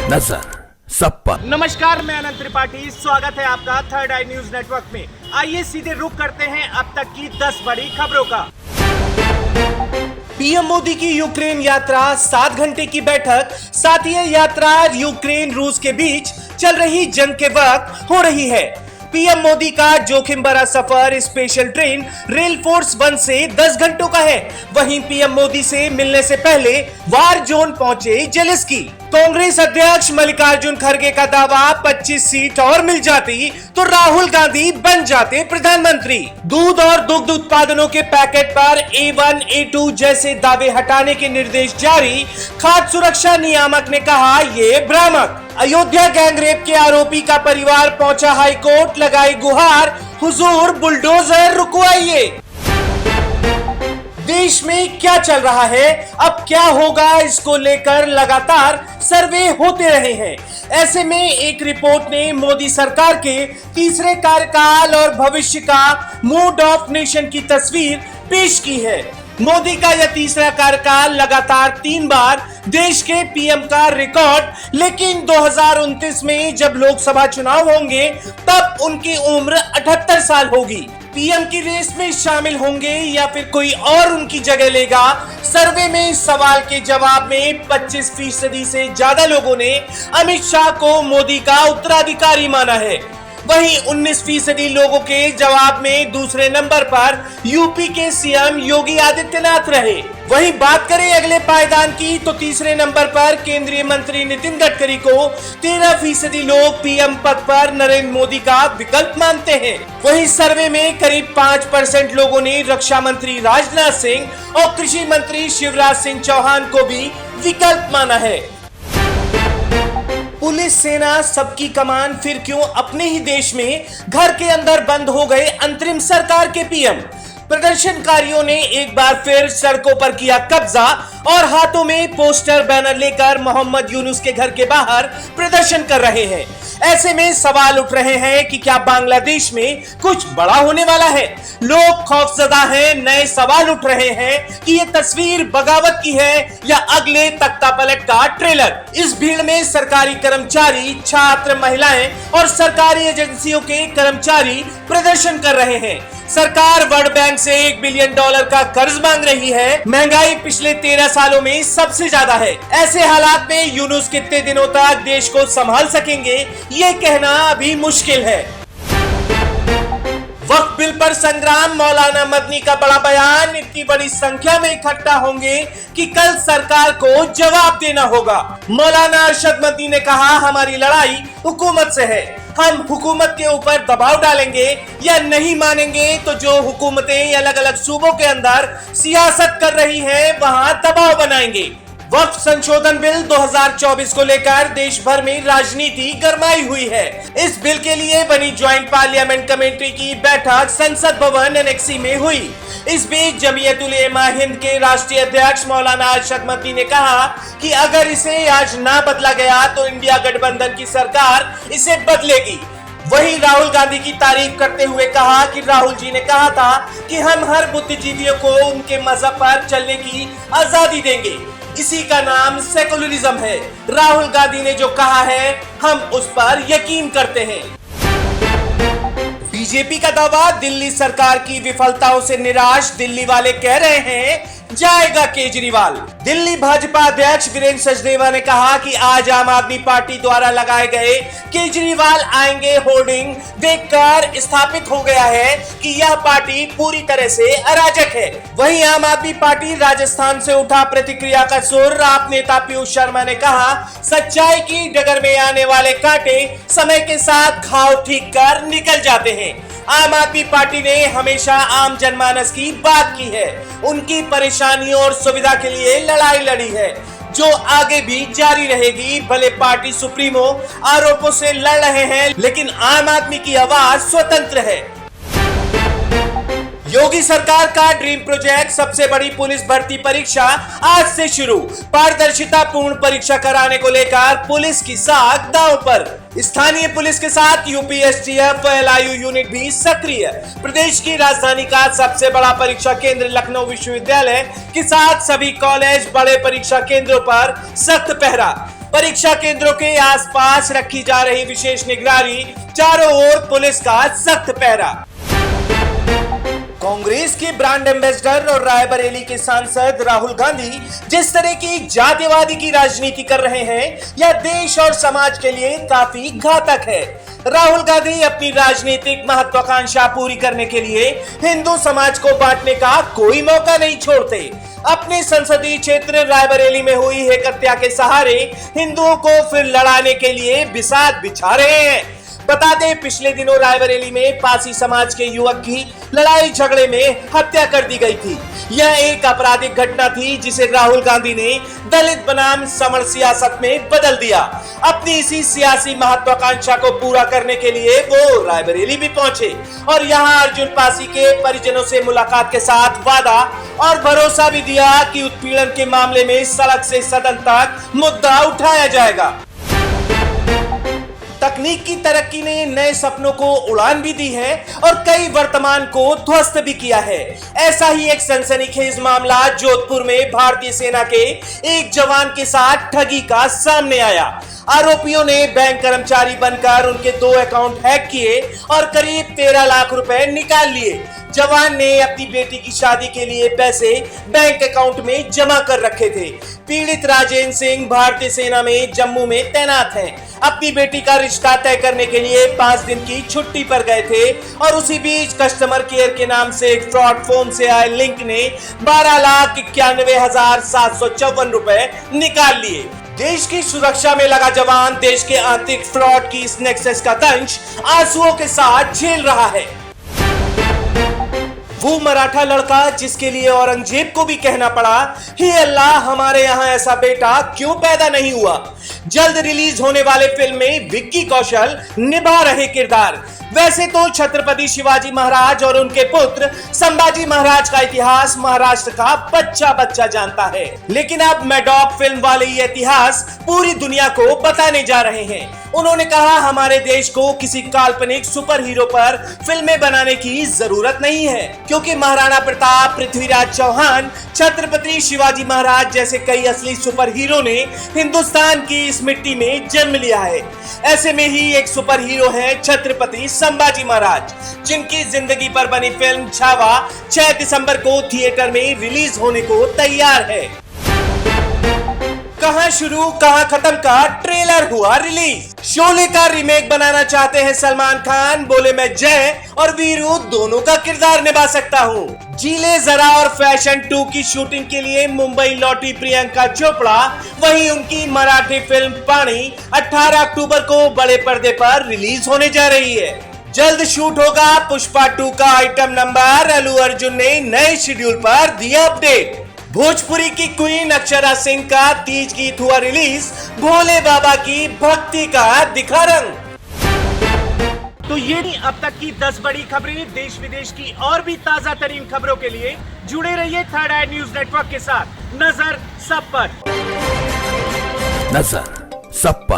नजर सब पर। नमस्कार, मैं अनंत त्रिपाठी, स्वागत है आपका थर्ड आई न्यूज नेटवर्क में। आइए सीधे रुख करते हैं अब तक की 10 बड़ी खबरों का। पीएम मोदी की यूक्रेन यात्रा, 7 घंटे की बैठक। साथ ही यह यात्रा यूक्रेन रूस के बीच चल रही जंग के वक्त हो रही है। पीएम मोदी का जोखिम भरा सफर स्पेशल ट्रेन रेल फोर्स 1 से 10 घंटों का है। वहीं पीएम मोदी से मिलने से पहले वार जोन पहुंचे जेलेंस्की। कांग्रेस अध्यक्ष मल्लिकार्जुन खड़गे का दावा 25 सीट और मिल जाती तो राहुल गांधी बन जाते प्रधानमंत्री। दूध और दुग्ध उत्पादनों के पैकेट पर A1, A2 जैसे दावे हटाने के निर्देश जारी। खाद्य सुरक्षा नियामक ने कहा ये भ्रामक। अयोध्या गैंगरेप के आरोपी का परिवार पहुंचा हाईकोर्ट, लगाई गुहार, हुजूर बुलडोजर रुकवाइए। देश में क्या चल रहा है, अब क्या होगा, इसको लेकर लगातार सर्वे होते रहे हैं। ऐसे में एक रिपोर्ट ने मोदी सरकार के तीसरे कार्यकाल और भविष्य का मूड ऑफ नेशन की तस्वीर पेश की है। मोदी का यह तीसरा कार्यकाल लगातार 3 बार देश के पीएम का रिकॉर्ड, लेकिन 2029 में जब लोकसभा चुनाव होंगे तब उनकी उम्र 78 साल होगी। पीएम की रेस में शामिल होंगे या फिर कोई और उनकी जगह लेगा? सर्वे में इस सवाल के जवाब में 25% से ज्यादा लोगों ने अमित शाह को मोदी का उत्तराधिकारी माना है। वहीं 19% लोगों के जवाब में दूसरे नंबर पर यूपी के सीएम योगी आदित्यनाथ रहे। वहीं बात करें अगले पायदान की तो तीसरे नंबर पर केंद्रीय मंत्री नितिन गडकरी को 13% लोग पीएम पद पर नरेंद्र मोदी का विकल्प मानते हैं। वहीं सर्वे में करीब 5% लोगों ने रक्षा मंत्री राजनाथ सिंह और कृषि मंत्री शिवराज सिंह चौहान को भी विकल्प माना है। पुलिस, सेना, सबकी कमान, फिर क्यों अपने ही देश में घर के अंदर बंद हो गए अंतरिम सरकार के पीएम? प्रदर्शनकारियों ने एक बार फिर सड़कों पर किया कब्जा और हाथों में पोस्टर बैनर लेकर मोहम्मद यूनुस के घर के बाहर प्रदर्शन कर रहे हैं। ऐसे में सवाल उठ रहे हैं कि क्या बांग्लादेश में कुछ बड़ा होने वाला है? लोग खौफजदा हैं। नए सवाल उठ रहे हैं कि ये तस्वीर बगावत की है या अगले तख्तापलट का ट्रेलर। इस भीड़ में सरकारी कर्मचारी, छात्र, महिलाएं और सरकारी एजेंसियों के कर्मचारी प्रदर्शन कर रहे हैं। सरकार वर्ल्ड बैंक से $1 बिलियन का कर्ज मांग रही है। महंगाई पिछले 13 सालों में सबसे ज्यादा है। ऐसे हालात में यूनुस कितने दिनों तक देश को संभाल सकेंगे, ये कहना अभी मुश्किल है। वक्फ बिल पर संग्राम, मौलाना मदनी का बड़ा बयान। इतनी बड़ी संख्या में इकट्ठा होंगे कि कल सरकार को जवाब देना होगा। मौलाना अरशद मदनी ने कहा हमारी लड़ाई हुकूमत से है, हम हुकूमत के ऊपर दबाव डालेंगे या नहीं मानेंगे तो जो हुकूमतें अलग अलग सूबों के अंदर सियासत कर रही हैं वहां दबाव बनाएंगे। वक्फ संशोधन बिल 2024 को लेकर देश भर में राजनीति गरमाई हुई है। इस बिल के लिए बनी ज्वाइंट पार्लियामेंट कमेटी की बैठक संसद भवन एनेक्सी में हुई। इस बीच जमीयत उलेमा हिंद के राष्ट्रीय अध्यक्ष मौलाना अरशद मदनी ने कहा कि अगर इसे आज ना बदला गया तो इंडिया गठबंधन की सरकार इसे बदलेगी। वहीं राहुल गांधी की तारीफ करते हुए कहा कि राहुल जी ने कहा था कि हम हर बुद्धिजीवियों को उनके मजहब पर चलने की आजादी देंगे, इसी का नाम सेकुलरिज्म है। राहुल गांधी ने जो कहा है हम उस पर यकीन करते हैं। बीजेपी का दावा, दिल्ली सरकार की विफलताओं से निराश दिल्ली वाले कह रहे हैं जाएगा केजरीवाल। दिल्ली भाजपा अध्यक्ष वीरेंद्र सचदेवा ने कहा कि आज आम आदमी पार्टी द्वारा लगाए गए केजरीवाल आएंगे होर्डिंग देखकर स्थापित हो गया है कि यह पार्टी पूरी तरह से अराजक है। वहीं आम आदमी पार्टी राजस्थान से उठा प्रतिक्रिया का सुर। आप नेता पीयूष शर्मा ने कहा सच्चाई की डगर में आने वाले कांटे समय के साथ घाव ठीक कर निकल जाते हैं। आम आदमी पार्टी ने हमेशा आम जनमानस की बात की है, उनकी परेशानियों और सुविधा के लिए लड़ाई लड़ी है, जो आगे भी जारी रहेगी। भले पार्टी सुप्रीमो आरोपों से लड़ रहे हैं, लेकिन आम आदमी की आवाज स्वतंत्र है। योगी सरकार का ड्रीम प्रोजेक्ट सबसे बड़ी पुलिस भर्ती परीक्षा आज से शुरू। पारदर्शिता पूर्ण परीक्षा कराने को लेकर पुलिस की साख दांव पर। स्थानीय पुलिस के साथ यूपी एसटीएफ एलआईयू यूनिट भी सक्रिय। प्रदेश की राजधानी का सबसे बड़ा परीक्षा केंद्र लखनऊ विश्वविद्यालय के साथ सभी कॉलेज बड़े परीक्षा केंद्रों पर सख्त पहरा। परीक्षा केंद्रों के आसपास रखी जा रही विशेष निगरानी, चारों ओर पुलिस का सख्त पहरा। कांग्रेस के ब्रांड एम्बेसडर और रायबरेली के सांसद राहुल गांधी जिस तरह की जातिवादी की राजनीति कर रहे हैं, यह देश और समाज के लिए काफी घातक है। राहुल गांधी अपनी राजनीतिक महत्वाकांक्षा पूरी करने के लिए हिंदू समाज को बांटने का कोई मौका नहीं छोड़ते। अपने संसदीय क्षेत्र रायबरेली में हुई हत्या के सहारे हिंदुओं को फिर लड़ाने के लिए बिसात बिछा रहे हैं। बता दें, पिछले दिनों रायबरेली में पासी समाज के युवक की लड़ाई झगड़े में हत्या कर दी गई थी। यह एक आपराधिक घटना थी जिसे राहुल गांधी ने दलित बनाम समर सियासत में बदल दिया। अपनी इसी सियासी महत्वाकांक्षा को पूरा करने के लिए वो रायबरेली भी पहुंचे और यहां अर्जुन पासी के परिजनों से मुलाकात के साथ वादा और भरोसा भी दिया कि उत्पीड़न के मामले में सड़क से सदन तक मुद्दा उठाया जाएगा। तकनीक की तरक्की ने नए सपनों को उड़ान भी दी है और कई वर्तमान को ध्वस्त भी किया है। ऐसा ही एक सनसनीखेज मामला जोधपुर में भारतीय सेना के एक जवान के साथ ठगी का सामने आया। आरोपियों ने बैंक कर्मचारी बनकर उनके 2 अकाउंट हैक किए और करीब 13 लाख रुपए निकाल लिए। जवान ने अपनी बेटी की शादी के लिए पैसे बैंक अकाउंट में जमा कर रखे थे। पीड़ित राजेंद्र सिंह भारतीय सेना में जम्मू में तैनात हैं। अपनी बेटी का रिश्ता तय करने के लिए 5 दिन की छुट्टी पर गए थे और उसी बीच कस्टमर केयर के नाम से एक फ्रॉड फोन से आए लिंक ने 12,91,754 रुपए निकाल लिए। देश की सुरक्षा में लगा जवान देश के आंतरिक फ्रॉड की इस नेक्सस का दंश आंसुओं के साथ झेल रहा है। वो मराठा लड़का जिसके लिए औरंगजेब को भी कहना पड़ा, हे अल्लाह हमारे यहाँ ऐसा बेटा क्यों पैदा नहीं हुआ। जल्द रिलीज होने वाले फिल्म में विक्की कौशल निभा रहे किरदार। वैसे तो छत्रपति शिवाजी महाराज और उनके पुत्र संभाजी महाराज का इतिहास महाराष्ट्र का बच्चा बच्चा जानता है, लेकिन अब मैडॉक फिल्म वाले ये इतिहास पूरी दुनिया को बताने जा रहे हैं। उन्होंने कहा, हमारे देश को किसी काल्पनिक सुपर हीरो पर फिल्में बनाने की जरूरत नहीं है, क्योंकि महाराणा प्रताप, पृथ्वीराज चौहान, छत्रपति शिवाजी महाराज जैसे कई असली सुपर हीरो ने हिंदुस्तान की इस मिट्टी में जन्म लिया है। ऐसे में ही एक सुपर हीरो है छत्रपति संभाजी महाराज, जिनकी जिंदगी पर बनी फिल्म छावा 6 दिसंबर को थिएटर में रिलीज होने को तैयार है। कहां शुरू कहां खत्म का ट्रेलर हुआ रिलीज। शोले का रीमेक बनाना चाहते हैं सलमान खान, बोले मैं जय और वीरू दोनों का किरदार निभा सकता हूं। जीले जरा और फैशन 2 की शूटिंग के लिए मुंबई लौटी प्रियंका चोपड़ा, वहीं उनकी मराठी फिल्म पानी 18 अक्टूबर को बड़े पर्दे पर रिलीज होने जा रही है। जल्द शूट होगा पुष्पा 2 का आइटम नंबर। अल्लू अर्जुन ने नए शेड्यूल पर दिया अपडेट। भोजपुरी की क्वीन अक्षरा सिंह का तीज गीत हुआ रिलीज, भोले बाबा की भक्ति का दिखा रंग। तो ये नहीं अब तक की 10 बड़ी खबरें, देश विदेश की और भी ताजा तरीन खबरों के लिए जुड़े रहिए थर्ड आई न्यूज नेटवर्क के साथ। नजर सब पर।